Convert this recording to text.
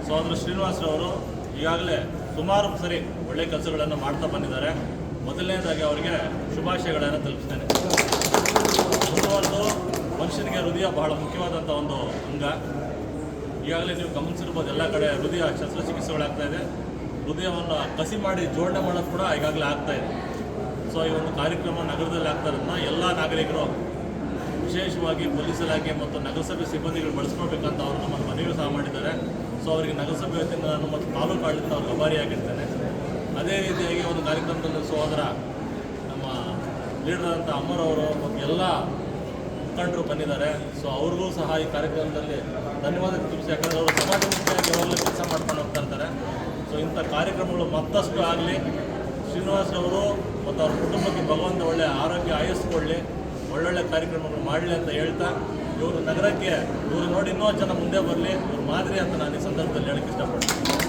ಸೋದರ ಶ್ರೀನಿವಾಸರವರು ಈಗಾಗಲೇ ಸುಮಾರು ಸರಿ ಒಳ್ಳೆಯ ಕೆಲಸಗಳನ್ನು ಮಾಡ್ತಾ ಬಂದಿದ್ದಾರೆ. ಮೊದಲನೇದಾಗಿ ಅವರಿಗೆ ಶುಭಾಶಯಗಳನ್ನು ತಲುಪಿಸ್ತೇನೆ. ಮುಂದುವರೆದು ಮನುಷ್ಯನಿಗೆ ಹೃದಯ ಬಹಳ ಮುಖ್ಯವಾದಂಥ ಒಂದು ಅಂಗ. ಈಗಾಗಲೇ ನೀವು ಗಮನಿಸಿರ್ಬೋದು, ಎಲ್ಲ ಕಡೆ ಹೃದಯ ಶಸ್ತ್ರಚಿಕಿತ್ಸೆಗಳಾಗ್ತಾ ಇದೆ. ಹೃದಯವನ್ನು ಕಸಿ ಮಾಡಿ ಜೋಡಣೆ ಮಾಡೋದು ಕೂಡ ಈಗಾಗಲೇ ಆಗ್ತಾ ಇದೆ. ಸೊ ಈ ಒಂದು ಕಾರ್ಯಕ್ರಮ ನಗರದಲ್ಲಿ ಆಗ್ತಾ ಇರೋದನ್ನ ಎಲ್ಲ ನಾಗರಿಕರು, ವಿಶೇಷವಾಗಿ ಪೊಲೀಸ್ ಇಲಾಖೆ ಮತ್ತು ನಗರಸಭೆ ಸಿಬ್ಬಂದಿಗಳು ಬಳಸ್ಕೊಳ್ಬೇಕಂತ ಅವರು ನಮ್ಮನ್ನು ಮನವಿ ಸಹ ಮಾಡಿದ್ದಾರೆ. ಸೊ ಅವರಿಗೆ ನಗರಸಭೆ ವತಿಯಿಂದ ನಾನು ಮತ್ತು ತಾಲೂಕು ಆಡಳಿತ ಅವ್ರಿಗೆ ಆಭಾರಿಯಾಗಿರ್ತೇನೆ. ಅದೇ ರೀತಿಯಾಗಿ ಒಂದು ಕಾರ್ಯಕ್ರಮದಲ್ಲಿ ಸಹೋದರ ನಮ್ಮ ಲೀಡರ್ ಆದಂಥ ಅಮ್ಮರವರು ಮತ್ತು ಎಲ್ಲ ಮುಖಂಡರು ಬಂದಿದ್ದಾರೆ. ಸೊ ಅವ್ರಿಗೂ ಸಹ ಈ ಕಾರ್ಯಕ್ರಮದಲ್ಲಿ ಧನ್ಯವಾದ ತಿಳಿಸಿ, ಯಾಕಂದರೆ ಅವರು ಸಮಾಜಮುಖಿಯಾಗಿ ಯಾವಾಗಲೂ ಕೆಲಸ ಮಾಡ್ಕೊಂಡು ಹೋಗ್ತಾ ಇರ್ತಾರೆ. ಸೊ ಇಂಥ ಕಾರ್ಯಕ್ರಮಗಳು ಮತ್ತಷ್ಟು ಆಗಲಿ, ಶ್ರೀನಿವಾಸರವರು ಮತ್ತು ಅವ್ರ ಕುಟುಂಬಕ್ಕೆ ಭಗವಂತ ಒಳ್ಳೆಯ ಆರೋಗ್ಯ ಆಯಸ್ಸಿಕೊಳ್ಳಿ, ಒಳ್ಳೊಳ್ಳೆ ಕಾರ್ಯಕ್ರಮಗಳು ಮಾಡಲಿ ಅಂತ ಹೇಳ್ತಾ, ಇವರು ನಗರಕ್ಕೆ ಇವರು ನೋಡಿ ಇನ್ನೂ ಜನ ಮುಂದೆ ಬರಲಿ, ಇವ್ರ ಮಾದರಿ ಅಂತ ನಾನು ಈ ಸಂದರ್ಭದಲ್ಲಿ ಹೇಳಕ್ಕೆ ಇಷ್ಟಪಡ್ತೀನಿ.